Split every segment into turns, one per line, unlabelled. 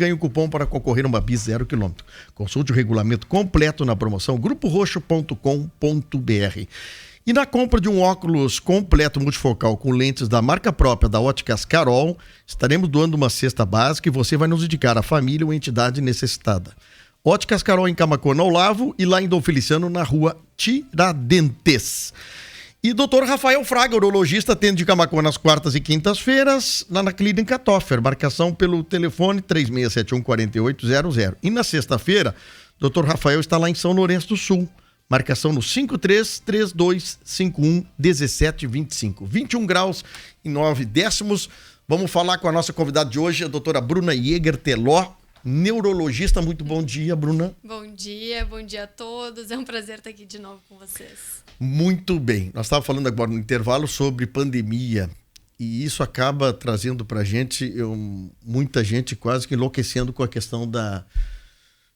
ganhe o cupom para concorrer a uma Bis 0 km. Consulte o regulamento completo na promoção gruporoxo.com.br. E na compra de um óculos completo multifocal com lentes da marca própria da Óticas Carol, estaremos doando uma cesta básica e você vai nos indicar a família ou entidade necessitada. Óticas Carol em Camaquã, no Olavo, e lá em Dom Feliciano, na rua Tiradentes. E Dr. Rafael Fraga, urologista, atende de Camaquã nas quartas e quintas-feiras, lá na Clínica Toffer. Marcação pelo telefone 3671-4800. E na sexta-feira, Dr. Rafael está lá em São Lourenço do Sul. Marcação no 53-3251-1725. 21 graus e 9 décimos. Vamos falar com a nossa convidada de hoje, a doutora Bruna Jäger Teló, neurologista. Muito bom dia, Bruna.
Bom dia a todos. É um prazer estar aqui de novo com vocês.
Muito bem. Nós estávamos falando agora no intervalo sobre pandemia e isso acaba trazendo para a gente, muita gente quase que enlouquecendo com a questão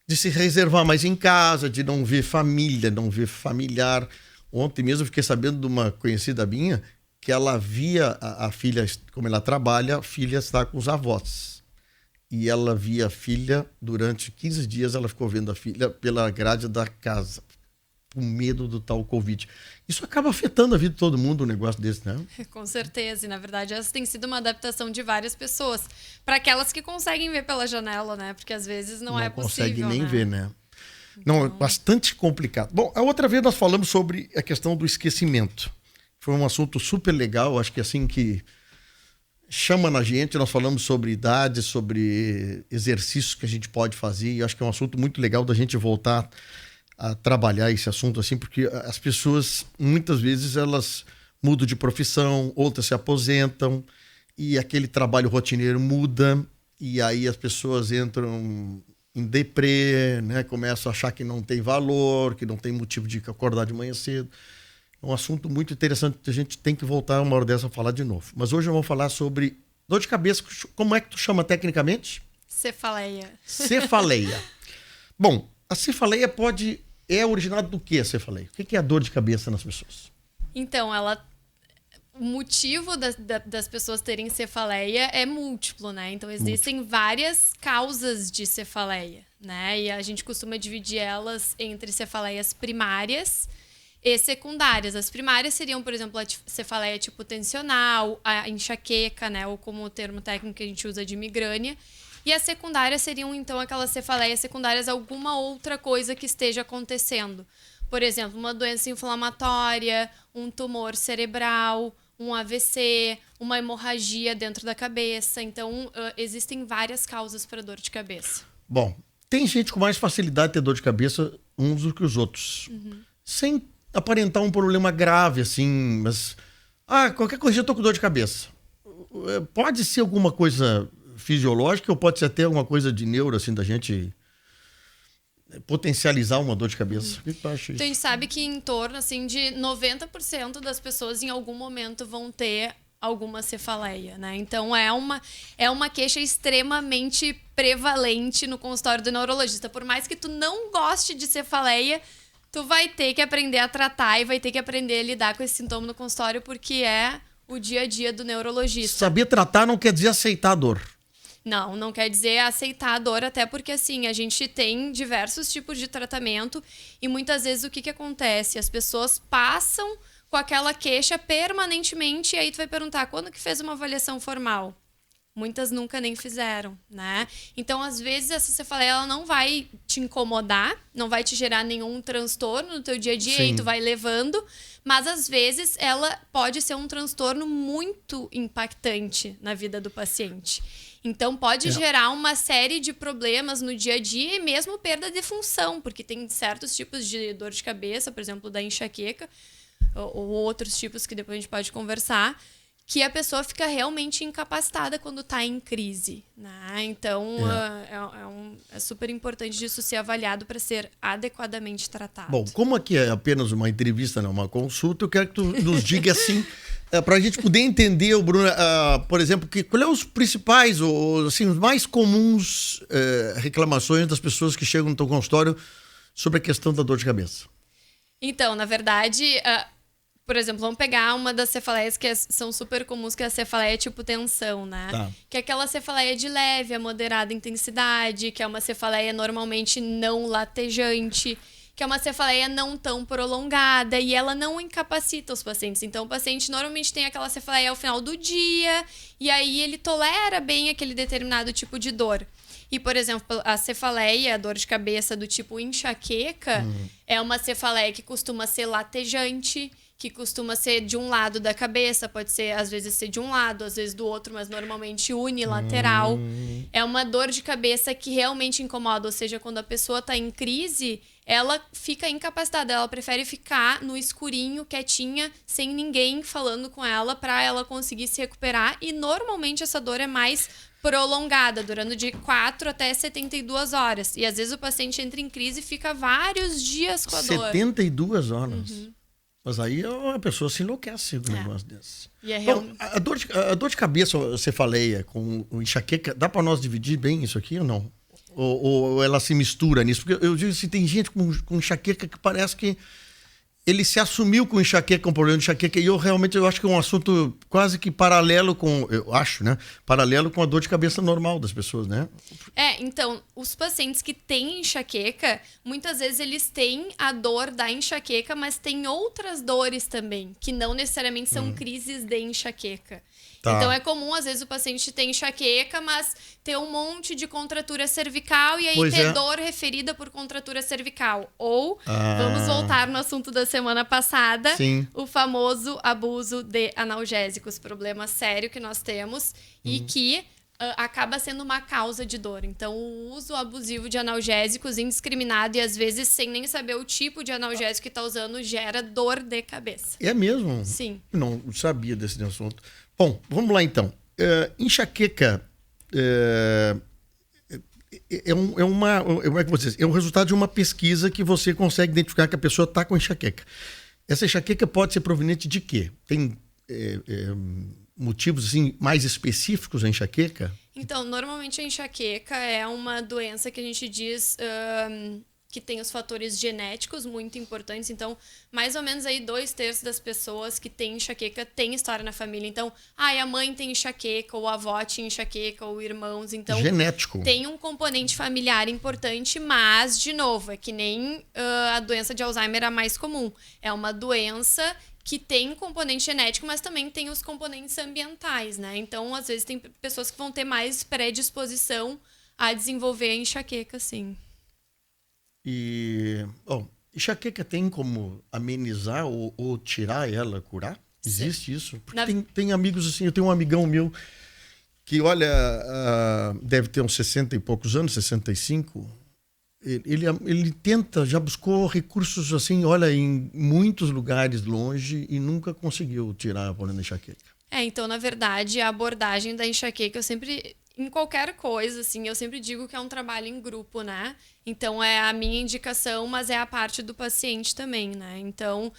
de se reservar mais em casa, de não ver família, não ver familiar. Ontem mesmo eu fiquei sabendo de uma conhecida minha que ela via a filha, como ela trabalha, a filha está com os avós. E ela via a filha, durante 15 dias ela ficou vendo a filha pela grade da casa, com medo do tal Covid. Isso acaba afetando a vida de todo mundo, um negócio desse, né?
Com certeza, e na verdade essa tem sido uma adaptação de várias pessoas, para aquelas que conseguem ver pela janela, né? Porque às vezes não é possível,
consegue nem
né?
ver, né? Não, é bastante complicado. Bom, a outra vez nós falamos sobre a questão do esquecimento. Foi um assunto super legal, acho que assim que chama na gente, nós falamos sobre idade, sobre exercícios que a gente pode fazer, e acho que é um assunto muito legal da gente voltar a trabalhar esse assunto assim, porque as pessoas, muitas vezes, elas mudam de profissão, outras se aposentam, e aquele trabalho rotineiro muda, e aí as pessoas entram em deprê, né? Começam a achar que não tem valor, que não tem motivo de acordar de manhã cedo. É um assunto muito interessante que a gente tem que voltar uma hora dessa a falar de novo. Mas hoje eu vou falar sobre dor de cabeça. Como é que tu chama tecnicamente?
Cefaleia.
Cefaleia. Bom, a cefaleia é originada do que a cefaleia? O que é a dor de cabeça nas pessoas?
Então, o motivo das pessoas terem cefaleia é múltiplo, né? Então, existem várias causas de cefaleia, né? E a gente costuma dividir elas entre cefaleias primárias e secundárias. As primárias seriam, por exemplo, a cefaleia tipo tensional, a enxaqueca, né? Ou como o termo técnico que a gente usa de migrânia. E as secundárias seriam, então, aquelas cefaleias secundárias, alguma outra coisa que esteja acontecendo. Por exemplo, uma doença inflamatória, um tumor cerebral, um AVC, uma hemorragia dentro da cabeça. Então, existem várias causas para dor de cabeça.
Bom, tem gente com mais facilidade de ter dor de cabeça uns do que os outros. Sem aparentar um problema grave, assim, mas... qualquer coisa eu tô com dor de cabeça. Pode ser alguma coisa fisiológica ou pode ser até alguma coisa de neuro, assim, da gente potencializar uma dor de cabeça. O que tu acha disso?
Então, a gente sabe que em torno, assim, de 90% das pessoas em algum momento vão ter alguma cefaleia, né? Então, é uma queixa extremamente prevalente no consultório do neurologista. Por mais que tu não goste de cefaleia, tu vai ter que aprender a tratar e vai ter que aprender a lidar com esse sintoma no consultório, porque é o dia a dia do neurologista.
Saber tratar não quer dizer aceitar a dor.
Não quer dizer aceitar a dor, até porque, assim, a gente tem diversos tipos de tratamento e muitas vezes o que acontece? As pessoas passam com aquela queixa permanentemente e aí tu vai perguntar, quando que fez uma avaliação formal? Muitas nunca nem fizeram, né? Então, às vezes, essa cefaleia ela não vai te incomodar, não vai te gerar nenhum transtorno no teu dia a dia, e tu vai levando, mas às vezes ela pode ser um transtorno muito impactante na vida do paciente. Então, pode gerar uma série de problemas no dia a dia e mesmo perda de função, porque tem certos tipos de dor de cabeça, por exemplo, da enxaqueca, ou outros tipos que depois a gente pode conversar, que a pessoa fica realmente incapacitada quando está em crise, né? Então, é super importante disso ser avaliado para ser adequadamente tratado.
Bom, como aqui é apenas uma entrevista, não uma consulta, eu quero que tu nos diga assim, para a gente poder entender, Bruno, por exemplo, qual é os principais, ou assim, os mais comuns reclamações das pessoas que chegam no teu consultório sobre a questão da dor de cabeça?
Então, na verdade, Por exemplo, vamos pegar uma das cefaleias que são super comuns, que é a cefaleia tipo tensão, né?
Tá.
Que é aquela cefaleia de leve a moderada intensidade, que é uma cefaleia normalmente não latejante, que é uma cefaleia não tão prolongada e ela não incapacita os pacientes. Então, o paciente normalmente tem aquela cefaleia ao final do dia e aí ele tolera bem aquele determinado tipo de dor. E, por exemplo, a cefaleia, a dor de cabeça do tipo enxaqueca, é uma cefaleia que costuma ser latejante, que costuma ser de um lado da cabeça, pode ser, às vezes, ser de um lado, às vezes do outro, mas normalmente unilateral. É uma dor de cabeça que realmente incomoda, ou seja, quando a pessoa está em crise, ela fica incapacitada, ela prefere ficar no escurinho, quietinha, sem ninguém falando com ela, para ela conseguir se recuperar. E normalmente essa dor é mais prolongada, durando de 4 até 72 horas. E às vezes o paciente entra em crise e fica vários dias com a dor.
72 horas? Mas aí a pessoa se enlouquece com um negócio desse. Bom, a dor de cabeça, cefaleia, com o enxaqueca, dá para nós dividir bem isso aqui ou não? Ou ela se mistura nisso? Porque eu digo assim, tem gente com enxaqueca que parece que ele se assumiu com enxaqueca, com problema de enxaqueca, e eu acho que é um assunto quase que paralelo com, eu acho, né? Paralelo com a dor de cabeça normal das pessoas, né?
Então, os pacientes que têm enxaqueca, muitas vezes eles têm a dor da enxaqueca, mas tem outras dores também, que não necessariamente são crises de enxaqueca. Tá. Então, é comum, às vezes, o paciente ter enxaqueca, mas ter um monte de contratura cervical e aí ter dor referida por contratura cervical. Ou, vamos voltar no assunto da semana passada, o famoso abuso de analgésicos, problema sério que nós temos e que acaba sendo uma causa de dor. Então, o uso abusivo de analgésicos indiscriminado e, às vezes, sem nem saber o tipo de analgésico que está usando, gera dor de cabeça.
É mesmo?
Sim.
Não sabia desse assunto. Bom, vamos lá então. Enxaqueca é um resultado de uma pesquisa que você consegue identificar que a pessoa está com enxaqueca. Essa enxaqueca pode ser proveniente de quê? Tem motivos assim, mais específicos da enxaqueca?
Então, normalmente a enxaqueca é uma doença que a gente diz que tem os fatores genéticos muito importantes. Então, mais ou menos aí 2/3 das pessoas que têm enxaqueca têm história na família. Então, a mãe tem enxaqueca, ou a avó tinha enxaqueca, ou irmãos. Então,
genético.
Tem um componente familiar importante, mas, de novo, é que nem a doença de Alzheimer é a mais comum. É uma doença que tem componente genético, mas também tem os componentes ambientais, né? Então, às vezes, tem pessoas que vão ter mais predisposição a desenvolver a enxaqueca, sim.
E, enxaqueca tem como amenizar ou tirar ela, curar? Existe isso? Porque tem amigos assim, eu tenho um amigão meu que, olha, deve ter uns 60 e poucos anos, 65. Ele tenta, já buscou recursos assim, olha, em muitos lugares longe e nunca conseguiu tirar a problema da enxaqueca.
Então, na verdade, a abordagem da enxaqueca, em qualquer coisa, assim, eu sempre digo que é um trabalho em grupo, né? Então, é a minha indicação, mas é a parte do paciente também, né? Então,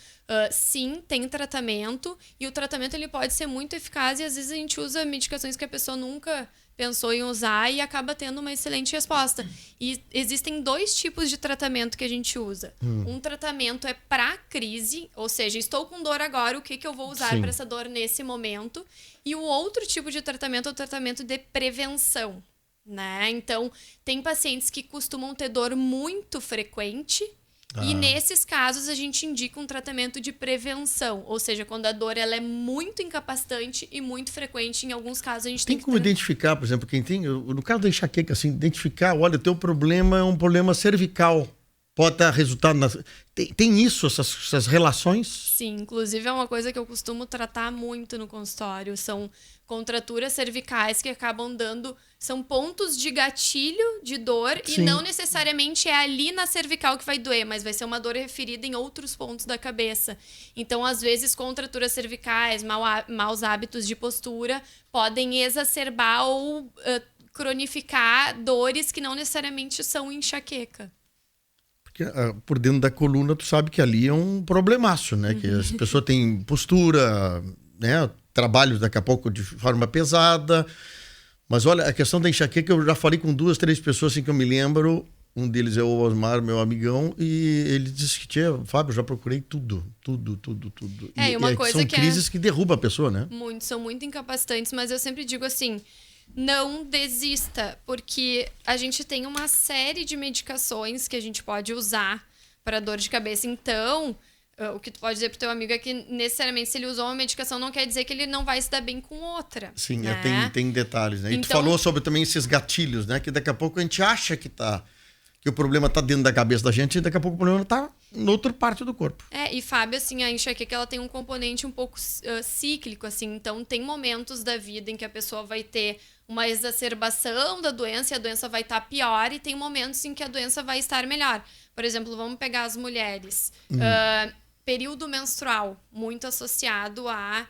sim, tem tratamento e o tratamento ele pode ser muito eficaz e às vezes a gente usa medicações que a pessoa nunca pensou em usar e acaba tendo uma excelente resposta. E existem 2 tipos de tratamento que a gente usa. Um tratamento é para crise, ou seja, estou com dor agora, o que eu vou usar para essa dor nesse momento? E o outro tipo de tratamento é o tratamento de prevenção, né? Então, tem pacientes que costumam ter dor muito frequente. E nesses casos a gente indica um tratamento de prevenção, ou seja, quando a dor ela é muito incapacitante e muito frequente, em alguns casos a gente tem que...
Tem como identificar, por exemplo, quem tem, no caso da enxaqueca, assim, identificar, olha, o teu problema é um problema cervical, pode estar resultado na... Tem isso, essas relações?
Sim, inclusive é uma coisa que eu costumo tratar muito no consultório, são contraturas cervicais que acabam dando... São pontos de gatilho de dor e não necessariamente é ali na cervical que vai doer, mas vai ser uma dor referida em outros pontos da cabeça. Então, às vezes, contraturas cervicais, maus hábitos de postura podem exacerbar ou cronificar dores que não necessariamente são enxaqueca.
Porque por dentro da coluna tu sabe que ali é um problemaço, né? Que as pessoas têm postura, né? Trabalho daqui a pouco de forma pesada... Mas olha, a questão da enxaqueca, eu já falei com 2, 3 pessoas assim que eu me lembro, Um deles é o Osmar, meu amigão, e ele disse que, Fábio, já procurei tudo.
E uma coisa
são
que
crises que derrubam a pessoa, né?
São muito incapacitantes, mas eu sempre digo assim, não desista, porque a gente tem uma série de medicações que a gente pode usar para dor de cabeça. Então, o que tu pode dizer pro teu amigo é que, necessariamente, se ele usou uma medicação, não quer dizer que ele não vai se dar bem com outra.
Sim,
né?
Tem detalhes, né? E tu
Então,
falou sobre também esses gatilhos, né? Que daqui a pouco a gente acha que o problema tá dentro da cabeça da gente e daqui a pouco o problema tá em outra parte do corpo.
E Fábio, assim, a enxaqueca, ela tem um componente um pouco cíclico, assim. Então, tem momentos da vida em que a pessoa vai ter uma exacerbação da doença e a doença vai estar pior, e tem momentos em que a doença vai estar melhor. Por exemplo, vamos pegar as mulheres. Período menstrual, muito associado a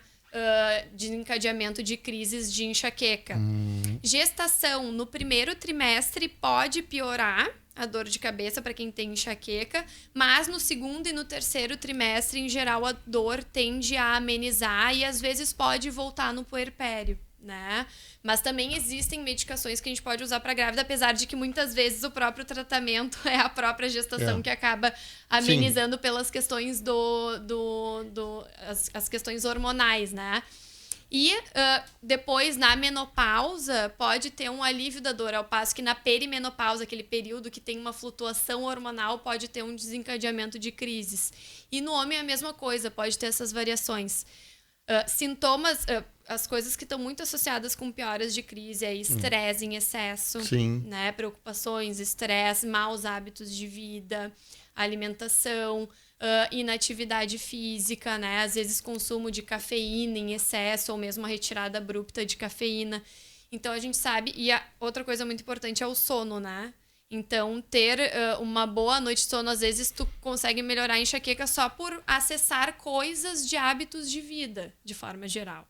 desencadeamento de crises de enxaqueca. Gestação, no primeiro trimestre, pode piorar a dor de cabeça para quem tem enxaqueca, mas no segundo e no terceiro trimestre, em geral, a dor tende a amenizar e às vezes pode voltar no puerpério, né? Mas também existem medicações que a gente pode usar para grávida, apesar de que muitas vezes o próprio tratamento é a própria gestação que acaba amenizando pelas questões as questões hormonais, né? E depois, na menopausa, pode ter um alívio da dor, ao passo que na perimenopausa, aquele período que tem uma flutuação hormonal, pode ter um desencadeamento de crises. E no homem é a mesma coisa, pode ter essas variações. Sintomas, as coisas que estão muito associadas com pioras de crise é estresse em excesso, né? Preocupações, estresse, maus hábitos de vida, alimentação, inatividade física, né? Às vezes consumo de cafeína em excesso ou mesmo a retirada abrupta de cafeína. Então a gente sabe, e a outra coisa muito importante é o sono, né? Então ter uma boa noite de sono, às vezes tu consegue melhorar a enxaqueca só por acessar coisas de hábitos de vida, de forma geral.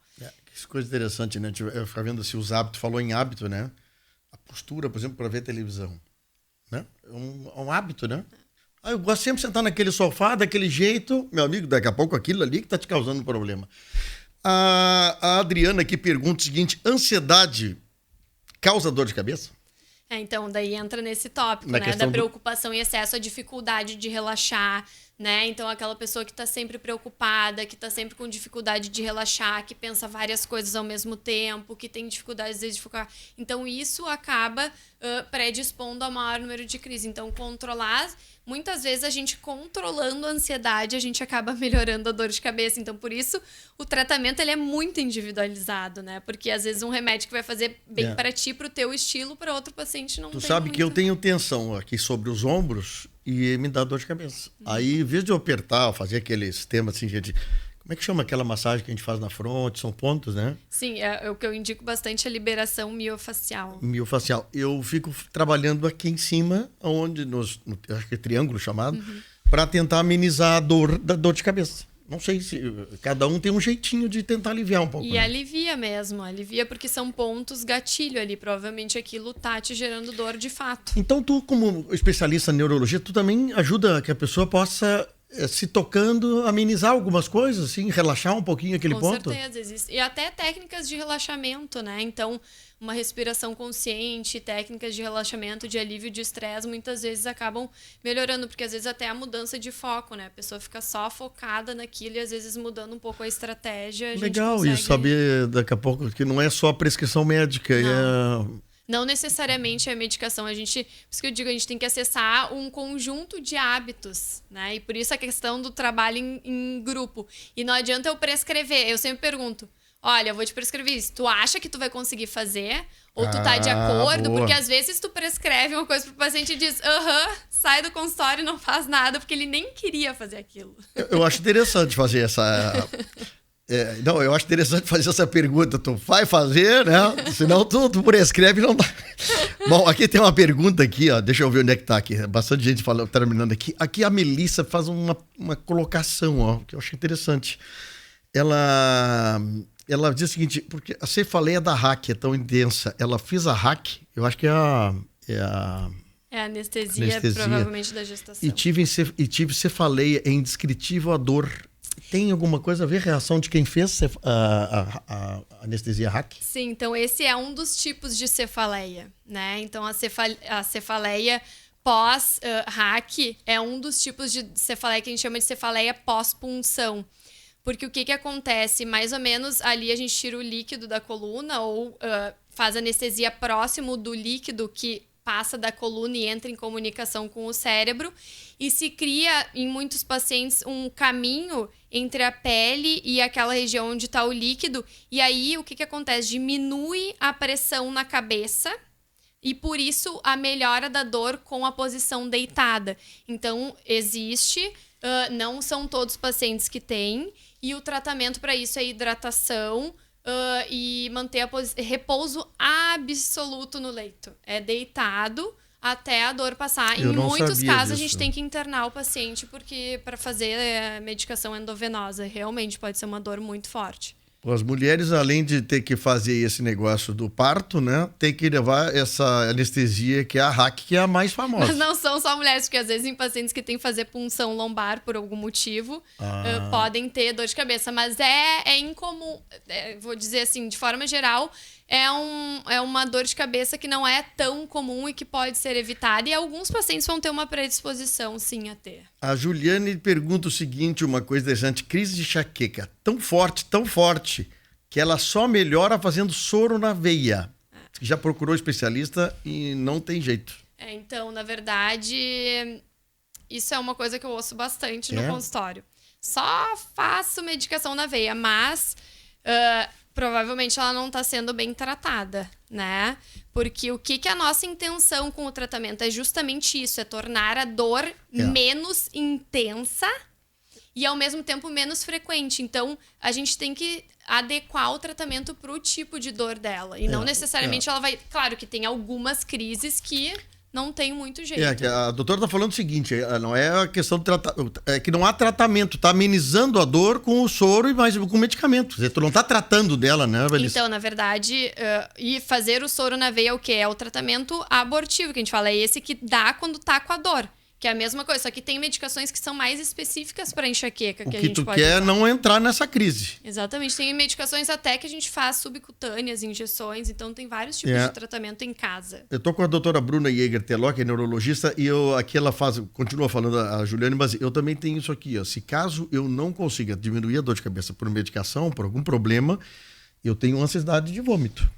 Que coisa interessante, né? Eu ficava vendo se os hábitos, falou em hábito, né? A postura, por exemplo, para ver televisão, né? É um hábito, né? Eu gosto sempre de sentar naquele sofá, daquele jeito. Meu amigo, daqui a pouco aquilo ali que tá te causando problema. A Adriana aqui pergunta o seguinte: ansiedade causa dor de cabeça?
Então, daí entra nesse tópico, né? Da preocupação em excesso, a dificuldade de relaxar, né? Então, aquela pessoa que tá sempre preocupada, que tá sempre com dificuldade de relaxar, que pensa várias coisas ao mesmo tempo, que tem dificuldade, às vezes, de focar. Então, isso acaba predispondo a maior número de crises. Então, controlar... Muitas vezes, a gente controlando a ansiedade, a gente acaba melhorando a dor de cabeça. Então, por isso, o tratamento ele é muito individualizado, né? Porque, às vezes, um remédio que vai fazer bem para ti, pro teu estilo, para outro paciente não tem.
Tu sabe que eu tenho tensão aqui sobre os ombros e me dá dor de cabeça. Aí, em vez de eu apertar, fazer aquele sistema assim, gente... Como é que chama aquela massagem que a gente faz na fronte? São pontos, né?
Sim, o que eu indico bastante é a liberação miofacial.
Miofacial. Eu fico trabalhando aqui em cima, onde acho que é triângulo chamado, para tentar amenizar a dor da dor de cabeça. Não sei se cada um tem um jeitinho de tentar aliviar um pouco.
E alivia mesmo, alivia porque são pontos gatilho ali. Provavelmente aquilo tá te gerando dor de fato. Então
tu, como especialista em neurologia, tu também ajuda que a pessoa possa... se tocando, amenizar algumas coisas, assim, relaxar um pouquinho aquele ponto?
Com certeza, existe. E até técnicas de relaxamento, né? Então, uma respiração consciente, técnicas de relaxamento, de alívio de estresse, muitas vezes acabam melhorando, porque às vezes até a mudança de foco, né? A pessoa fica só focada naquilo e às vezes mudando um pouco a estratégia.
Legal isso, saber daqui a pouco que não é só prescrição médica,
Não necessariamente é medicação. Por isso que eu digo, a gente tem que acessar um conjunto de hábitos, né? E por isso a questão do trabalho em grupo. E não adianta eu prescrever. Eu sempre pergunto, olha, eu vou te prescrever isso. Tu acha que tu vai conseguir fazer? Ou tu tá de acordo?
Boa.
Porque às vezes tu prescreve uma coisa pro paciente e diz, sai do consultório e não faz nada, porque ele nem queria fazer aquilo.
Eu acho interessante fazer essa... Não, eu acho interessante fazer essa pergunta. Tu vai fazer, né? Senão tu prescreve e não dá. Bom, aqui tem uma pergunta aqui, ó. Deixa eu ver onde é que tá aqui. Bastante gente falando, terminando aqui. Aqui a Melissa faz uma colocação, ó, que eu achei interessante. Ela diz o seguinte, porque a cefaleia da RAC é tão intensa. Ela fez a RAC, eu acho que é a
anestesia, provavelmente da gestação.
E tive cefaleia, é indescritível a dor. Tem alguma coisa a ver, reação de quem fez a anestesia RAC?
Sim, então esse é um dos tipos de cefaleia, né? Então a cefaleia pós-hack é um dos tipos de cefaleia que a gente chama de cefaleia pós-punção. Porque o que acontece? Mais ou menos ali a gente tira o líquido da coluna ou faz anestesia próximo do líquido que passa da coluna e entra em comunicação com o cérebro. E se cria, em muitos pacientes, um caminho entre a pele e aquela região onde está o líquido. E aí, o que acontece? Diminui a pressão na cabeça e, por isso, a melhora da dor com a posição deitada. Então, existe, não são todos os pacientes que têm. E o tratamento para isso é hidratação e manter repouso absoluto no leito. É deitado até a dor passar. Em muitos casos, a gente tem que internar o paciente porque para fazer medicação endovenosa. Realmente pode ser uma dor muito forte.
As mulheres, além de ter que fazer esse negócio do parto, né, tem que levar essa anestesia que é a hack, que é a mais famosa.
Mas não são só mulheres, porque às vezes em pacientes que têm que fazer punção lombar por algum motivo, podem ter dor de cabeça. Mas é incomum, vou dizer assim, de forma geral, é uma dor de cabeça que não é tão comum e que pode ser evitada. E alguns pacientes vão ter uma predisposição, sim, a ter.
A Juliane pergunta o seguinte, uma coisa interessante. Crise de enxaqueca, tão forte, que ela só melhora fazendo soro na veia. Já procurou especialista e não tem jeito.
Então, na verdade, isso é uma coisa que eu ouço bastante no consultório. Só faço medicação na veia, mas... provavelmente ela não está sendo bem tratada, né? Porque o que é a nossa intenção com o tratamento é justamente isso, é tornar a dor menos intensa e, ao mesmo tempo, menos frequente. Então, a gente tem que adequar o tratamento para o tipo de dor dela. E não necessariamente ela vai... Claro que tem algumas crises que... não tem muito jeito.
A doutora está falando o seguinte, não é a questão do tratamento, é que não há tratamento, está amenizando a dor com o soro e mais com medicamento. Tu não está tratando dela, né, Valícia?
Então, na verdade, e fazer o soro na veia é o quê? É o tratamento abortivo, que a gente fala, é esse que dá quando tá com a dor. Que é a mesma coisa, só que tem medicações que são mais específicas para enxaqueca. Que a gente pode
quer não entrar nessa crise.
Exatamente. Tem medicações até que a gente faz subcutâneas, injeções. Então, tem vários tipos de tratamento em casa.
Eu tô com a doutora Bruna Jäger-Teló, que é neurologista, e aqui ela continua falando, a Juliane, mas eu também tenho isso aqui. Se caso eu não consiga diminuir a dor de cabeça por medicação, por algum problema, eu tenho ansiedade de vômito.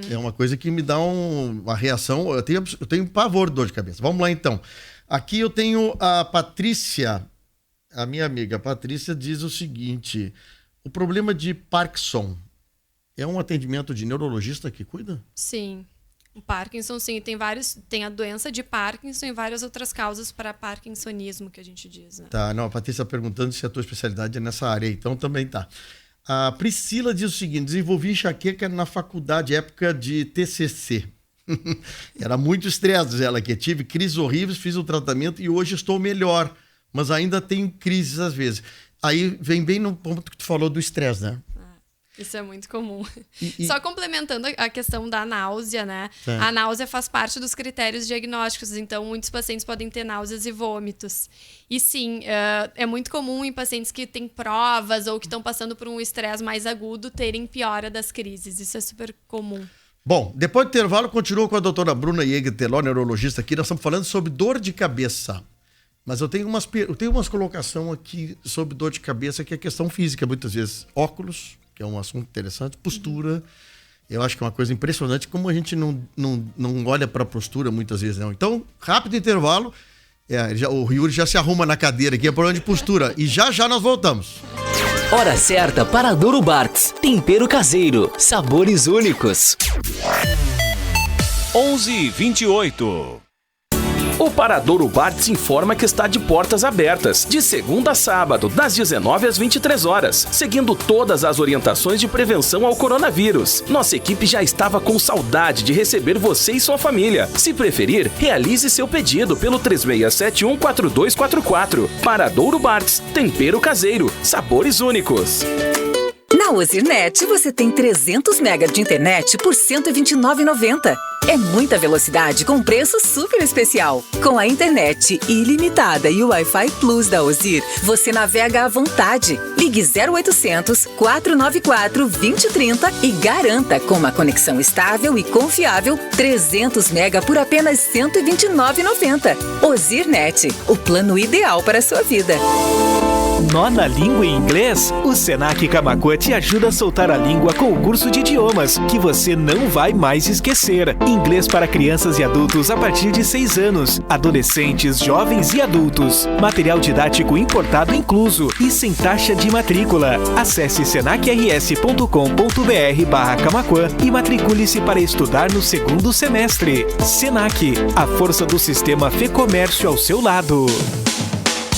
É uma coisa que me dá uma reação. Eu tenho pavor de dor de cabeça. Vamos lá, então. Aqui eu tenho a Patrícia, a minha amiga. A Patrícia diz o seguinte: o problema de Parkinson é um atendimento de neurologista que cuida?
Sim. O Parkinson, sim. Tem a doença de Parkinson e várias outras causas para parkinsonismo, que a gente diz, né?
Tá, não, a Patrícia perguntando se a tua especialidade é nessa área, então também tá. A Priscila diz o seguinte: desenvolvi enxaqueca na faculdade, época de TCC. Era muito estresse ela, que tive crises horríveis, fiz o tratamento e hoje estou melhor, mas ainda tenho crises às vezes. Aí vem bem no ponto que tu falou do estresse, né?
Isso é muito comum. Só complementando a questão da náusea, né? A náusea faz parte dos critérios diagnósticos, então muitos pacientes podem ter náuseas e vômitos. E sim, é muito comum em pacientes que têm provas ou que estão passando por um estresse mais agudo terem piora das crises. Isso é super comum.
Bom, depois do intervalo, continua com a doutora Bruna Jäger-Teló, neurologista aqui. Nós estamos falando sobre dor de cabeça. Mas eu tenho umas colocações aqui sobre dor de cabeça, que é questão física, muitas vezes. Óculos, que é um assunto interessante. Postura, eu acho que é uma coisa impressionante, como a gente não olha para a postura muitas vezes, não. Então, rápido intervalo. O Yuri já se arruma na cadeira aqui, é por onde postura. E já nós voltamos.
Hora certa para Douro Bartz. Tempero caseiro. Sabores únicos.
11h28.
O Paradouro Bartz informa que está de portas abertas, de segunda a sábado, das 19 às 23 horas, seguindo todas as orientações de prevenção ao coronavírus. Nossa equipe já estava com saudade de receber você e sua família. Se preferir, realize seu pedido pelo 3671-4244. Paradouro Bartz, tempero caseiro, sabores únicos.
Na Ozirnet, você tem 300 megas de internet por R$ 129,90. É muita velocidade com preço super especial. Com a internet ilimitada e o Wi-Fi Plus da Ozir, você navega à vontade. Ligue 0800 494 2030 e garanta, com uma conexão estável e confiável, 300 mega por apenas R$ 129,90. Ozirnet, o plano ideal para a sua vida.
Nó na língua em inglês? O Senac Camaquã te ajuda a soltar a língua com o curso de idiomas, que você não vai mais esquecer. Inglês para crianças e adultos a partir de 6 anos, adolescentes, jovens e adultos. Material didático importado incluso e sem taxa de matrícula. Acesse senacrs.com.br/Camaquã e matricule-se para estudar no 2º semestre. Senac, a força do sistema Fê Comércio ao seu lado.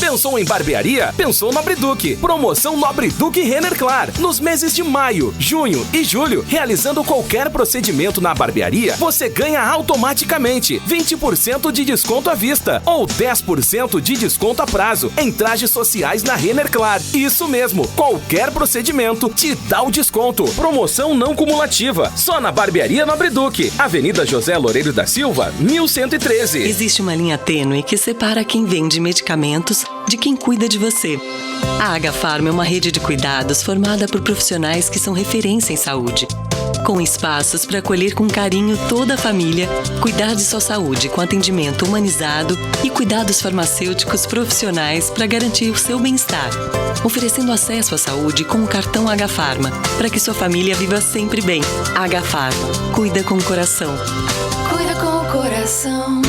Pensou em barbearia? Pensou Nobre Duque. Promoção Nobre Duque Renner Clar. Nos meses de maio, junho e julho, realizando qualquer procedimento na barbearia, você ganha automaticamente 20% de desconto à vista ou 10% de desconto a prazo em trajes sociais na Renner Clar. Isso mesmo, qualquer procedimento te dá o desconto. Promoção não cumulativa, só na Barbearia Nobre Duque, Avenida José Loureiro da Silva, 1113.
Existe uma linha tênue que separa quem vende medicamentos de quem cuida de você. A Agafarma é uma rede de cuidados formada por profissionais que são referência em saúde, com espaços para acolher com carinho toda a família, cuidar de sua saúde com atendimento humanizado e cuidados farmacêuticos profissionais para garantir o seu bem-estar, oferecendo acesso à saúde com o cartão Agafarma, para que sua família viva sempre bem. Agafarma, cuida com o coração.
Cuida com o coração.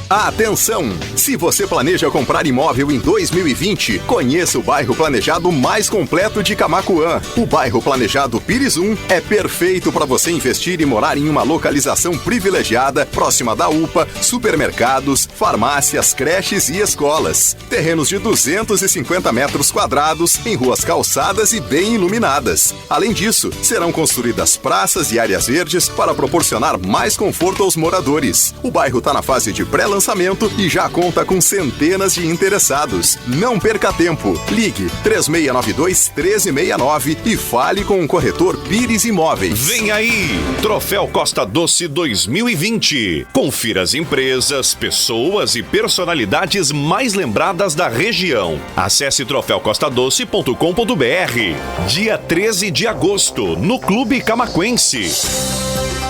Atenção! Se você planeja comprar imóvel em 2020, conheça o bairro planejado mais completo de Camaquã. O bairro planejado Pires 1 é perfeito para você investir e morar em uma localização privilegiada, próxima da UPA, supermercados, farmácias, creches e escolas. Terrenos de 250 metros quadrados, em ruas calçadas e bem iluminadas. Além disso, serão construídas praças e áreas verdes para proporcionar mais conforto aos moradores. O bairro está na fase de pré-lançamento e já conta com centenas de interessados. Não perca tempo. Ligue 3692-1369 e fale com o corretor Pires Imóveis.
Vem aí! Troféu Costa Doce 2020. Confira as empresas, pessoas e personalidades mais lembradas da região. Acesse troféucostadoce.com.br. Dia 13 de agosto, no Clube Camaquense.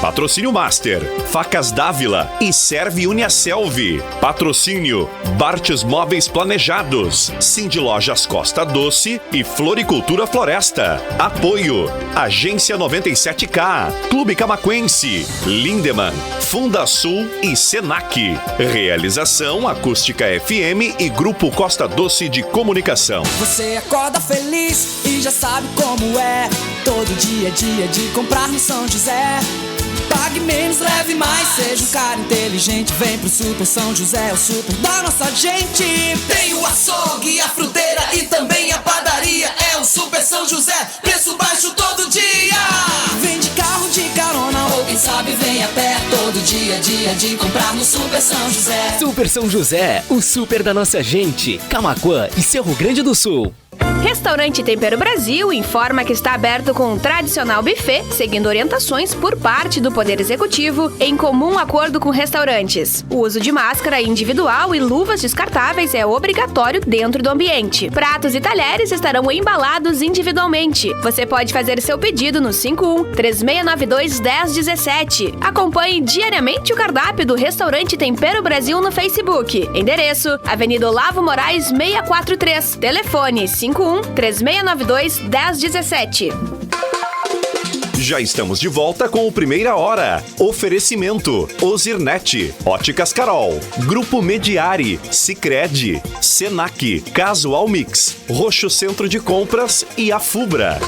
Patrocínio Master, Facas Dávila e Serve Uniaselv. Patrocínio Bartes Móveis Planejados, Cindy Lojas Costa Doce e Floricultura Floresta. Apoio Agência 97K, Clube Camaquense, Lindemann, Fundasul e Senac. Realização Acústica FM e Grupo Costa Doce de Comunicação.
Você acorda feliz e já sabe como é. Todo dia é dia de comprar no São José. Pague menos, leve mais, seja um cara inteligente. Vem pro Super São José, o super da nossa gente. Tem o açougue, a fruteira e também a padaria. É o Super São José, preço baixo todo dia. Vem de carro, de carona ou quem sabe vem a pé. Todo dia é dia de comprar no Super São José.
Super São José, o super da nossa gente. Camaquã e Cerro Grande do Sul.
Restaurante Tempero Brasil informa que está aberto com um tradicional buffet, seguindo orientações por parte do Poder Executivo, em comum acordo com restaurantes. O uso de máscara individual e luvas descartáveis é obrigatório dentro do ambiente. Pratos e talheres estarão embalados individualmente. Você pode fazer seu pedido no 51-3692-1017. Acompanhe diariamente o cardápio do Restaurante Tempero Brasil no Facebook. Endereço: Avenida Olavo Moraes 643. Telefone 51-3692-1017.
Já estamos de volta com o Primeira Hora. Oferecimento: Ozirnet, Óticas Carol, Grupo Mediari, Sicredi, Senac, Casual Mix, Roxo Centro de Compras e a Fubra.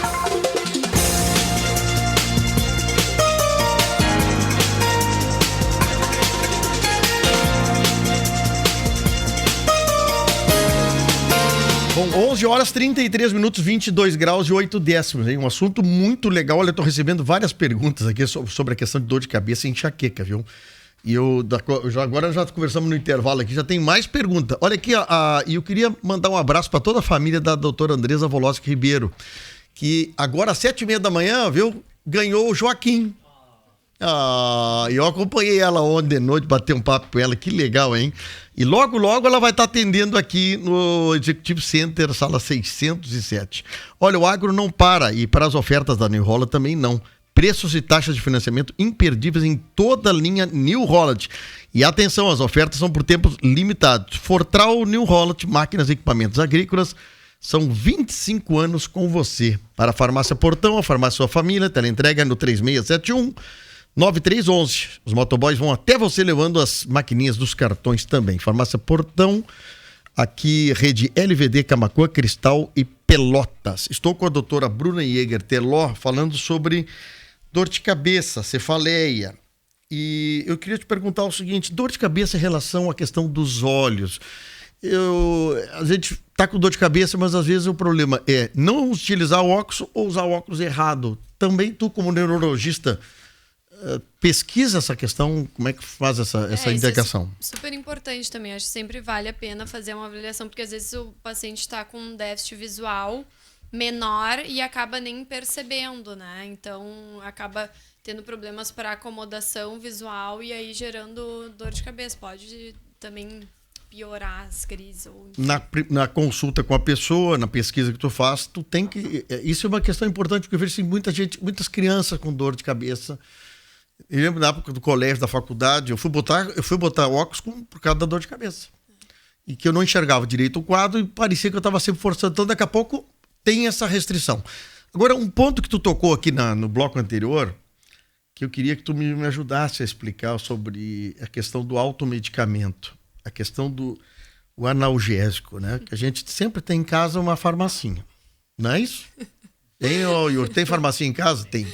Bom, 11 horas 33 minutos, 22 graus e 8 décimos. Hein? Um assunto muito legal. Olha, eu tô recebendo várias perguntas aqui sobre a questão de dor de cabeça e enxaqueca, viu? E agora já conversamos no intervalo aqui, já tem mais pergunta. Olha aqui, e eu queria mandar um abraço para toda a família da doutora Andresa Voloski Ribeiro, que agora às 7h30 da manhã, viu, ganhou o Joaquim. Eu acompanhei ela ontem de noite, batei um papo com ela, que legal, hein? E logo, logo ela vai estar atendendo aqui no Executive Center, sala 607. Olha, o agro não para, e para as ofertas da New Holland também não. Preços e taxas de financiamento imperdíveis em toda a linha New Holland. E atenção, as ofertas são por tempos limitados. Fortral New Holland, máquinas e equipamentos agrícolas, são 25 anos com você. Para a Farmácia Portão, a farmácia Sua Família, teleentrega no 3671-9311. Os motoboys vão até você levando as maquininhas dos cartões também. Farmácia Portão, aqui rede LVD, Camaquã, Cristal e Pelotas. Estou com a doutora Bruna Jäger Teló falando sobre dor de cabeça, cefaleia. E eu queria te perguntar o seguinte, dor de cabeça em relação à questão dos olhos. A gente tá com dor de cabeça, mas às vezes o problema é não utilizar o óculos ou usar o óculos errado. Também tu, como neurologista, pesquisa essa questão, como é que faz essa integração?
É super importante também, acho que sempre vale a pena fazer uma avaliação, porque às vezes o paciente está com um déficit visual menor e acaba nem percebendo, né? Então acaba tendo problemas para acomodação visual e aí gerando dor de cabeça. Pode também piorar as crises.
Na consulta com a pessoa, na pesquisa que tu faz, tu tem que... Isso é uma questão importante, porque eu vejo muitas crianças com dor de cabeça. Eu lembro na época do colégio, da faculdade, eu fui botar óculos por causa da dor de cabeça. E que eu não enxergava direito o quadro e parecia que eu estava sempre forçando. Então, daqui a pouco, tem essa restrição. Agora, um ponto que tu tocou aqui no bloco anterior, que eu queria que tu me ajudasse a explicar sobre a questão do automedicamento, a questão do analgésico, né? Que a gente sempre tem em casa uma farmacinha. Não é isso? Tem farmacia em casa? Tem.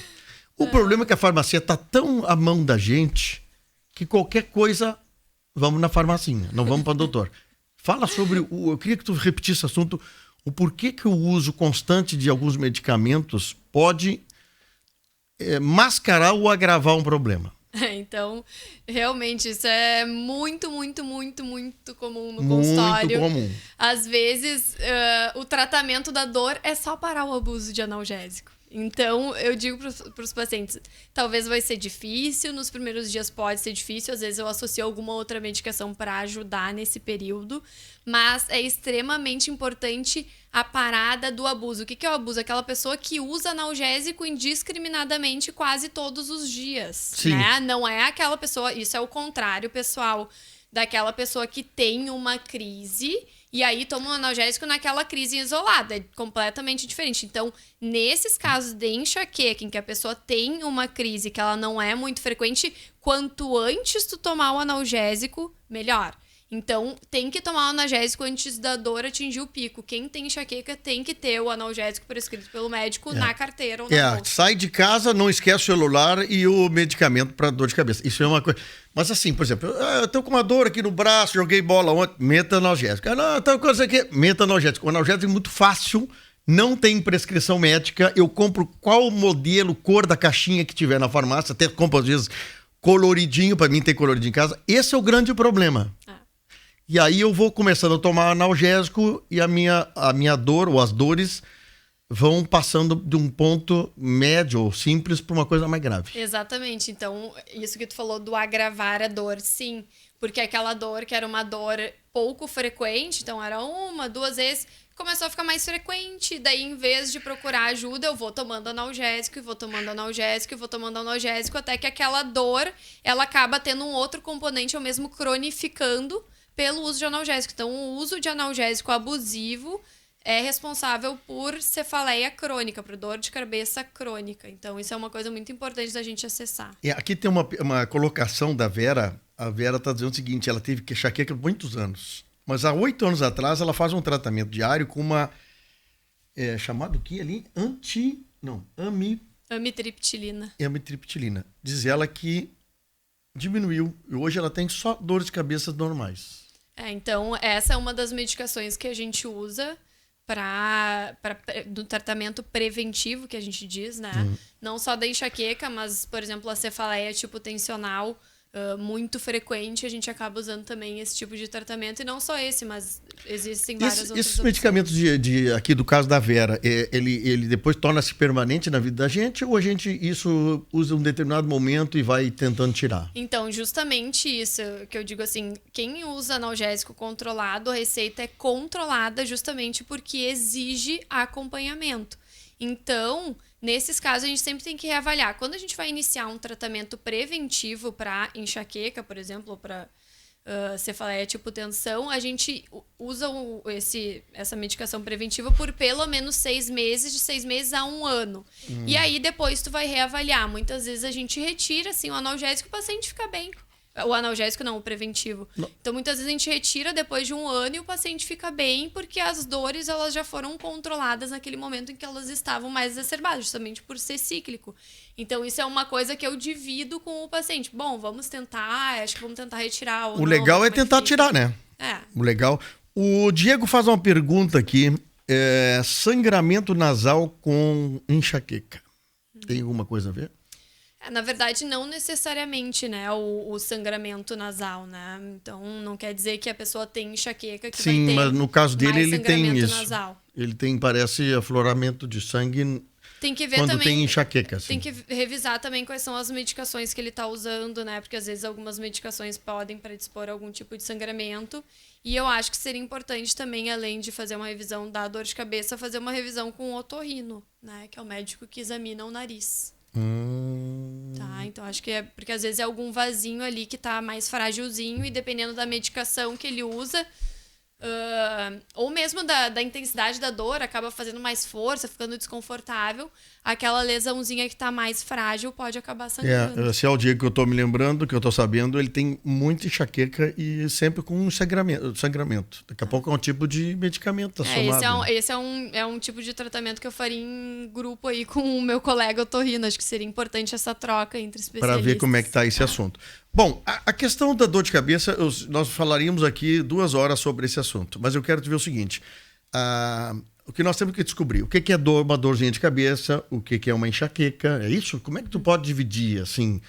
O problema é que a farmácia está tão à mão da gente que qualquer coisa, vamos na farmacinha, não vamos para o doutor. Fala sobre, eu queria que tu repetisse esse assunto, o porquê que o uso constante de alguns medicamentos pode mascarar ou agravar um problema.
Então, realmente, isso é muito, muito, muito, muito comum no consultório.
Muito comum.
Às vezes, o tratamento da dor é só parar o abuso de analgésico. Então, eu digo para os pacientes, talvez vai ser difícil, nos primeiros dias pode ser difícil, às vezes eu associo alguma outra medicação para ajudar nesse período, mas é extremamente importante a parada do abuso. O que é o abuso? Aquela pessoa que usa analgésico indiscriminadamente quase todos os dias.
Sim.
Né? Não é aquela pessoa, isso é o contrário, pessoal, daquela pessoa que tem uma crise e aí toma um analgésico naquela crise isolada. É completamente diferente. Então, nesses casos de enxaqueca, em que a pessoa tem uma crise que ela não é muito frequente, quanto antes tu tomar o analgésico, melhor. Então, tem que tomar o analgésico antes da dor atingir o pico. Quem tem enxaqueca tem que ter o analgésico prescrito pelo médico na carteira ou na bolsa.
Sai de casa, não esquece o celular e o medicamento para dor de cabeça. Isso é uma coisa... Mas assim, por exemplo, eu tô com uma dor aqui no braço, joguei bola ontem, meta analgésico. Não, então coisa aqui, meta analgésico. O analgésico é muito fácil, não tem prescrição médica. Eu compro qual modelo, cor da caixinha que tiver na farmácia, até compro às vezes coloridinho, para mim tem coloridinho em casa. Esse é o grande problema. E aí eu vou começando a tomar analgésico e a minha dor, ou as dores, vão passando de um ponto médio ou simples para uma coisa mais grave.
Exatamente. Então, isso que tu falou do agravar a dor, sim. Porque aquela dor que era uma dor pouco frequente, então era 1, 2 vezes, começou a ficar mais frequente. Daí, em vez de procurar ajuda, eu vou tomando analgésico, e vou tomando analgésico, e vou tomando analgésico, até que aquela dor, ela acaba tendo um outro componente, ou mesmo cronificando, pelo uso de analgésico. Então, o uso de analgésico abusivo é responsável por cefaleia crônica, por dor de cabeça crônica. Então, isso é uma coisa muito importante da gente acessar.
E aqui tem uma colocação da Vera. A Vera está dizendo o seguinte, ela teve enxaqueca por muitos anos. Mas há 8 anos atrás, ela faz um tratamento diário com uma... chamado o que ali?
Amitriptilina.
Amitriptilina. Diz ela que diminuiu. E hoje ela tem só dores de cabeça normais.
Então, essa é uma das medicações que a gente usa do tratamento preventivo, que a gente diz, né? Não só da enxaqueca, mas, por exemplo, a cefaleia tipo tensional, muito frequente, a gente acaba usando também esse tipo de tratamento. E não só esse, mas existem várias outras
Esses
opções.
medicamentos aqui do caso da Vera, ele depois torna-se permanente na vida da gente ou a gente isso usa um determinado momento e vai tentando tirar?
Então, justamente isso que eu digo assim, quem usa analgésico controlado, a receita é controlada justamente porque exige acompanhamento. Então, nesses casos, a gente sempre tem que reavaliar. Quando a gente vai iniciar um tratamento preventivo para enxaqueca, por exemplo, ou para cefaleia tipo tensão, a gente usa essa medicação preventiva por pelo menos 6 meses, de 6 meses a 1 ano. E aí, depois, tu vai reavaliar. Muitas vezes a gente retira, assim, o analgésico e o paciente fica bem. O analgésico não, o preventivo. Não. Então, muitas vezes a gente retira depois de 1 ano e o paciente fica bem porque as dores elas já foram controladas naquele momento em que elas estavam mais exacerbadas, justamente por ser cíclico. Então, isso é uma coisa que eu divido com o paciente. Bom, vamos tentar, acho que vamos tentar retirar. Ou
o legal é tentar tirar, né? O legal. O Diego faz uma pergunta aqui. Sangramento nasal com enxaqueca. Tem alguma coisa a ver?
Na verdade, não necessariamente, né, o sangramento nasal, né? Então, não quer dizer que a pessoa tem enxaqueca que
Sim,
vai ter
mas no caso dele ele tem isso.
Nasal.
Ele tem, parece, afloramento de sangue
tem que ver
quando
também,
tem enxaqueca. Assim.
Tem que revisar também quais são as medicações que ele está usando, né? Porque às vezes algumas medicações podem predispor a algum tipo de sangramento. E eu acho que seria importante também, além de fazer uma revisão da dor de cabeça, fazer uma revisão com o otorrino, né? Que é o médico que examina o nariz. Tá, então acho que é porque às vezes é algum vasinho ali que tá mais frágilzinho e dependendo da medicação que ele usa, ou mesmo da intensidade da dor, acaba fazendo mais força, ficando desconfortável, aquela lesãozinha que tá mais frágil pode acabar sangrando.
Se é o dia que eu tô me lembrando, que eu tô sabendo, ele tem muita enxaqueca e sempre com um sangramento. Daqui a pouco é um tipo de medicamento somado.
Esse é um tipo de tratamento que eu faria em grupo aí com o meu colega otorrino. Acho que seria importante essa troca entre especialistas.
Para ver como é que tá esse assunto. Bom, a questão da dor de cabeça, nós falaríamos aqui 2 horas sobre esse assunto, mas eu quero te ver o seguinte, o que nós temos que descobrir, o que é uma dorzinha de cabeça, o que é uma enxaqueca, é isso? Como é que tu pode dividir, assim,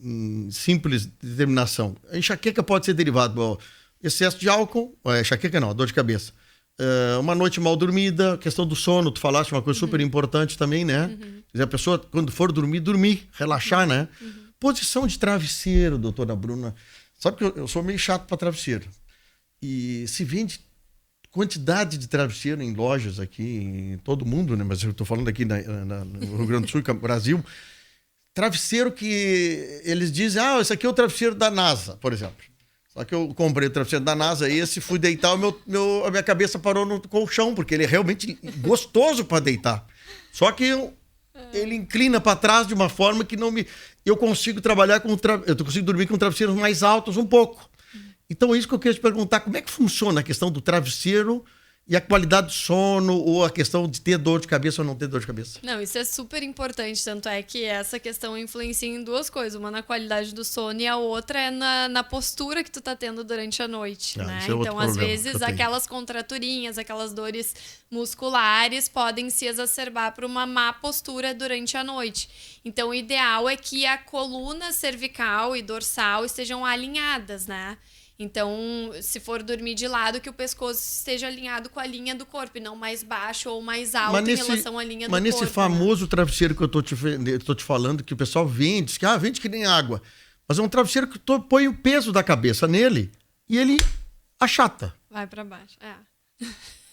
em simples determinação? A enxaqueca pode ser derivada do excesso de álcool, enxaqueca não, a dor de cabeça. Uma noite mal dormida, questão do sono, tu falaste uma coisa super importante também, né? Quer dizer, a pessoa, quando for dormir, relaxar, né? Posição de travesseiro, doutora Bruna. Sabe que eu sou meio chato para travesseiro. E se vende quantidade de travesseiro em lojas aqui, em todo mundo, né? Mas eu estou falando aqui no Rio Grande do Sul, Brasil. Travesseiro que eles dizem, esse aqui é o travesseiro da NASA, por exemplo. Só que eu comprei o travesseiro da NASA esse, fui deitar, a minha cabeça parou no colchão, porque ele é realmente gostoso para deitar. Só que ele inclina para trás de uma forma que não me... Eu consigo trabalhar eu consigo dormir com travesseiros mais altos um pouco. Então é isso que eu queria te perguntar, como é que funciona a questão do travesseiro e a qualidade do sono, ou a questão de ter dor de cabeça ou não ter dor de cabeça?
Não, isso é super importante, tanto é que essa questão influencia em 2 coisas, uma na qualidade do sono e a outra é na postura que tu tá tendo durante a noite, né? Então, às vezes, aquelas contraturinhas, aquelas dores musculares podem se exacerbar por uma má postura durante a noite. Então, o ideal é que a coluna cervical e dorsal estejam alinhadas, né? Então, se for dormir de lado, que o pescoço esteja alinhado com a linha do corpo, e não mais baixo ou mais alto em relação à linha do corpo.
Mas nesse famoso travesseiro que eu tô te falando, que o pessoal vende, que vende que nem água. Mas é um travesseiro que tu põe o peso da cabeça nele e ele achata.
Vai para baixo,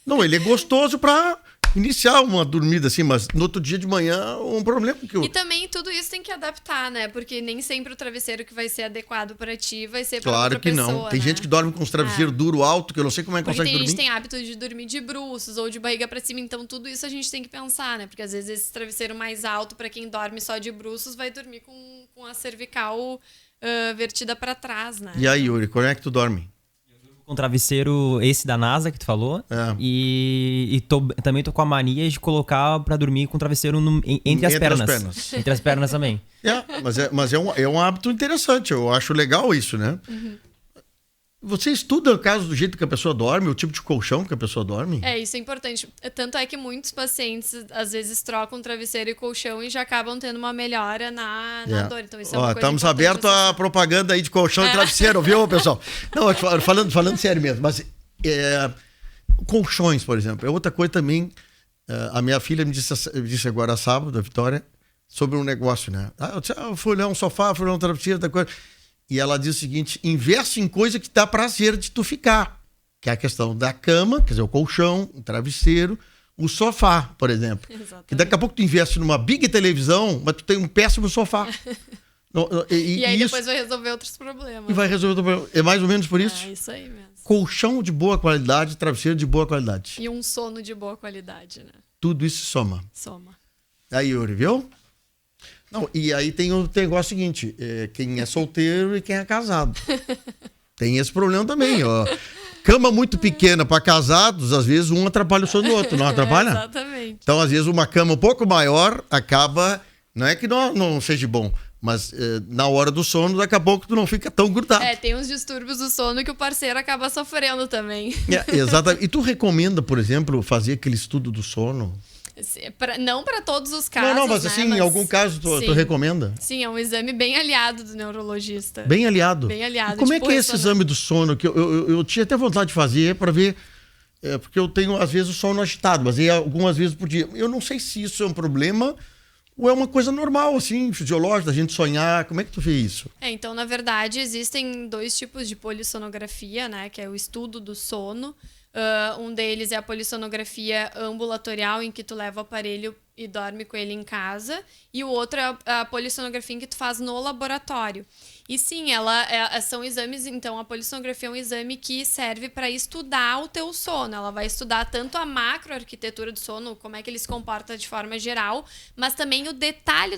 Não, ele é gostoso para iniciar uma dormida assim, mas no outro dia de manhã um problema que
E também tudo isso tem que adaptar, né? Porque nem sempre o travesseiro que vai ser adequado para ti vai ser para outra pessoa.
Claro que não. Tem gente que dorme com os travesseiros duro, alto, que eu não sei como é que consegue dormir.
Tem gente que tem hábito de dormir de bruços ou de barriga para cima, então tudo isso a gente tem que pensar, né? Porque às vezes esse travesseiro mais alto para quem dorme só de bruços vai dormir com a cervical vertida para trás, né?
E aí, Yuri, como é que tu dorme?
Com travesseiro esse da NASA que tu falou. E também tô com a mania de colocar pra dormir com o travesseiro entre as pernas. Entre as pernas também.
Mas é um hábito interessante. Eu acho legal isso, né? Você estuda o caso do jeito que a pessoa dorme, o tipo de colchão que a pessoa dorme?
Isso é importante. Tanto é que muitos pacientes, às vezes, trocam travesseiro e colchão e já acabam tendo uma melhora na dor. Então, isso é uma coisa
estamos abertos à propaganda aí de colchão e travesseiro, viu, pessoal? Não, falando sério mesmo, mas colchões, por exemplo. É outra coisa também. A minha filha me disse agora sábado, a Vitória, sobre um negócio, né? Eu fui olhar um sofá, fui olhar um travesseiro, outra coisa. E ela diz o seguinte: investe em coisa que dá prazer de tu ficar. Que é a questão da cama, quer dizer, o colchão, o travesseiro, o sofá, por exemplo. Exatamente. Que daqui a pouco tu investe numa big televisão, mas tu tem um péssimo sofá.
E aí depois vai resolver outros problemas.
E vai resolver outro problema. É mais ou menos por isso?
É isso aí mesmo.
Colchão de boa qualidade, travesseiro de boa qualidade.
E um sono de boa qualidade, né?
Tudo isso soma.
Soma.
Aí, Yuri, viu? Não, e aí tem o negócio seguinte, quem é solteiro e quem é casado. Tem esse problema também, ó. Cama muito pequena para casados, às vezes um atrapalha o sono do outro, não atrapalha?
Exatamente.
Então, às vezes, uma cama um pouco maior acaba... Não é que não seja bom, mas na hora do sono, daqui a pouco tu não fica tão grudado.
Tem uns distúrbios do sono que o parceiro acaba sofrendo também.
Exatamente. E tu recomenda, por exemplo, fazer aquele estudo do sono?
Não para todos os casos.
Não, mas assim, em algum caso tu recomenda?
Sim, é um exame bem aliado do neurologista.
Bem aliado?
Bem aliado.
E como é que é esse exame do sono? Que eu tinha até vontade de fazer para ver, porque eu tenho, às vezes, o sono agitado, mas algumas vezes por dia. Eu não sei se isso é um problema ou é uma coisa normal, assim, fisiológica, da gente sonhar. Como é que tu vê isso?
Então, na verdade, existem 2 tipos de polissonografia, né? Que é o estudo do sono. Um deles é a polissonografia ambulatorial, em que tu leva o aparelho e dorme com ele em casa. E o outro é a polissonografia em que tu faz no laboratório. E sim, são exames, então a polissonografia é um exame que serve para estudar o teu sono. Ela vai estudar tanto a macroarquitetura do sono, como é que ele se comporta de forma geral, mas também o detalhe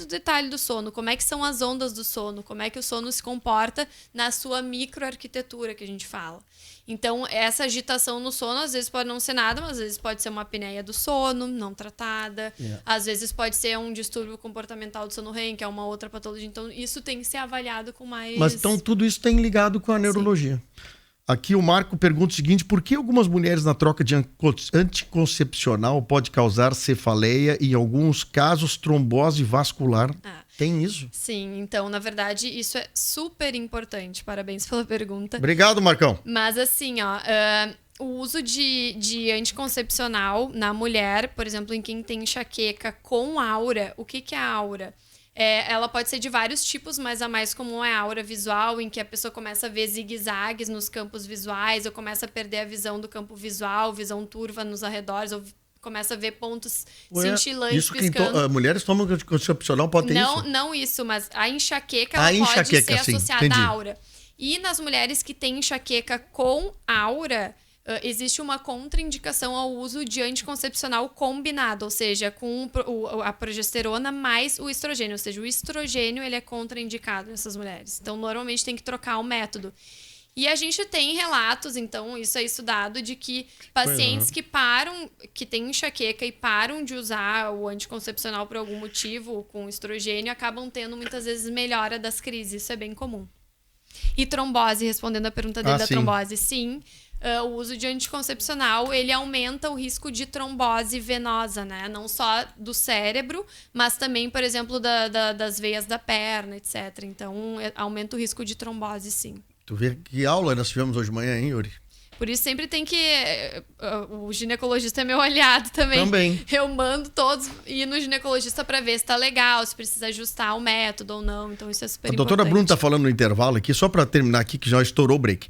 do sono, como é que são as ondas do sono, como é que o sono se comporta na sua microarquitetura, que a gente fala. Então, essa agitação no sono, às vezes pode não ser nada, mas às vezes pode ser uma apneia do sono, não tratada. Às vezes pode ser um distúrbio comportamental do sono REM, que é uma outra patologia. Então, isso tem que ser avaliado com mais...
Mas então tudo isso tem ligado com a neurologia. Sim. Aqui o Marco pergunta o seguinte: por que algumas mulheres na troca de anticoncepcional pode causar cefaleia e, em alguns casos, trombose vascular? Tem isso?
Sim, então, na verdade, isso é super importante. Parabéns pela pergunta.
Obrigado, Marcão.
Mas assim, o uso de anticoncepcional na mulher, por exemplo, em quem tem enxaqueca com aura, o que é a aura? Ela pode ser de vários tipos, mas a mais comum é a aura visual, em que a pessoa começa a ver zigue-zagues nos campos visuais, ou começa a perder a visão do campo visual, visão turva nos arredores, ou começa a ver pontos cintilantes
isso piscando. Mulheres tomam anticoncepcional, pode ter isso?
Não isso, mas a enxaqueca pode ser associada à aura. E nas mulheres que têm enxaqueca com aura, existe uma contraindicação ao uso de anticoncepcional combinado, ou seja, com a progesterona mais o estrogênio. Ou seja, o estrogênio ele é contraindicado nessas mulheres. Então, normalmente tem que trocar o método. E a gente tem relatos, então, isso é estudado, de que pacientes que têm enxaqueca e param de usar o anticoncepcional por algum motivo, com estrogênio, acabam tendo muitas vezes melhora das crises. Isso é bem comum. E trombose, respondendo a pergunta dele trombose, sim. O uso de anticoncepcional, ele aumenta o risco de trombose venosa, né? Não só do cérebro, mas também, por exemplo, das veias da perna, etc. Então, aumenta o risco de trombose, sim.
Tu vê que aula nós tivemos hoje de manhã, hein, Yuri?
Por isso sempre tem que... O ginecologista é meu aliado também.
Também.
Eu mando todos ir no ginecologista para ver se tá legal, se precisa ajustar o método ou não. Então, isso é super importante.
A doutora Bruna tá falando no intervalo aqui, só para terminar aqui, que já estourou o break.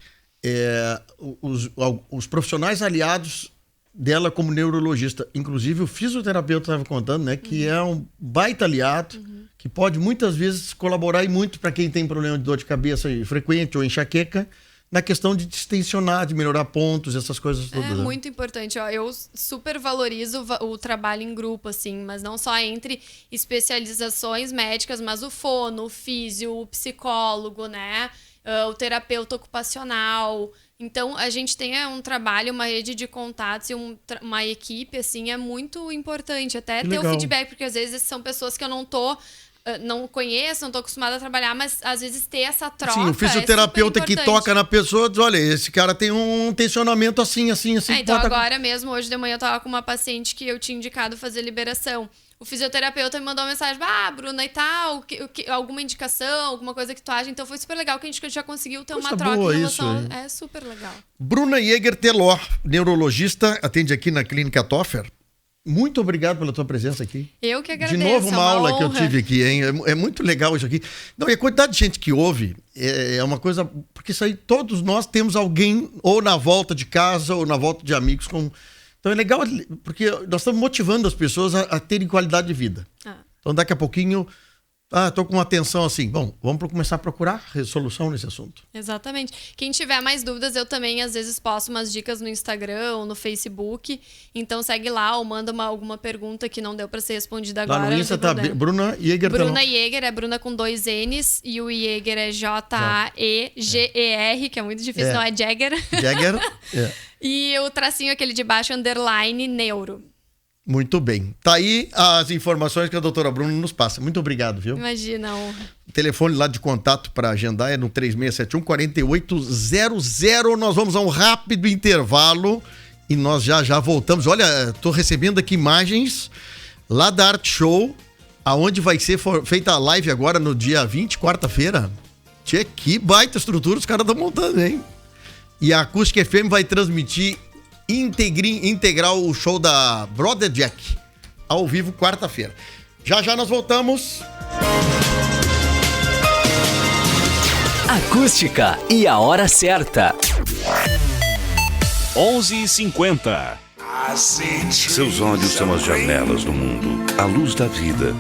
Os profissionais aliados dela como neurologista, inclusive o fisioterapeuta estava contando, né, que é um baita aliado, que pode muitas vezes colaborar e muito para quem tem problema de dor de cabeça frequente ou enxaqueca, na questão de distensionar, de melhorar pontos, essas coisas todas.
É muito importante. Eu super valorizo o trabalho em grupo, assim, mas não só entre especializações médicas, mas o fono, o físio, o psicólogo, né? O terapeuta ocupacional. Então, a gente tem um trabalho, uma rede de contatos e uma equipe, assim, é muito importante. Até ter o feedback, porque às vezes são pessoas que eu não conheço, não estou acostumada a trabalhar, mas às vezes ter essa troca.
Sim, o fisioterapeuta que toca na pessoa diz: olha, esse cara tem um tensionamento assim.
Então, agora mesmo, hoje de manhã, eu estava com uma paciente que eu tinha indicado fazer liberação. O fisioterapeuta me mandou uma mensagem, Bruna e tal, alguma indicação, alguma coisa que tu acha. Então foi super legal que a gente já conseguiu ter uma troca em relação... É super legal.
Bruna Jäger-Teló, neurologista, atende aqui na Clínica Toffer. Muito obrigado pela tua presença aqui.
Eu que agradeço.
De novo, uma aula que eu tive aqui, hein? É muito legal isso aqui. Não, e a quantidade de gente que ouve é uma coisa... Porque isso aí, todos nós temos alguém ou na volta de casa ou na volta de amigos com... Então é legal, porque nós estamos motivando as pessoas a terem qualidade de vida. Então daqui a pouquinho... tô com uma atenção assim. Bom, vamos começar a procurar solução nesse assunto.
Exatamente. Quem tiver mais dúvidas, eu também às vezes posto umas dicas no Instagram ou no Facebook. Então segue lá ou manda alguma pergunta que não deu para ser respondida agora.
Lá no Insta tá Bruna Jäger.
Bruna Jäger, é Bruna com 2 N's e o Jäger é J-E-G-E-R, que é muito difícil, não é Jäger.
Jäger,
E o tracinho aquele de baixo, underline, neuro.
Muito bem. Tá aí as informações que a doutora Bruna nos passa. Muito obrigado, viu?
Imagina.
O telefone lá de contato para agendar é no 3671-4800. Nós vamos a um rápido intervalo e nós já voltamos. Olha, tô recebendo aqui imagens lá da Art Show, aonde vai ser feita a live agora no dia 20, quarta-feira. Tchê, que baita estrutura os caras estão montando, hein? E a Acústica FM vai transmitir integral o show da Brother Jack ao vivo quarta-feira. Já nós voltamos.
Acústica e a hora certa.
11h50. Seus olhos são as janelas do mundo, a luz da vida.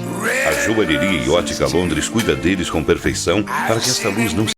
A joalheria e ótica Londres cuida deles com perfeição para que esta luz não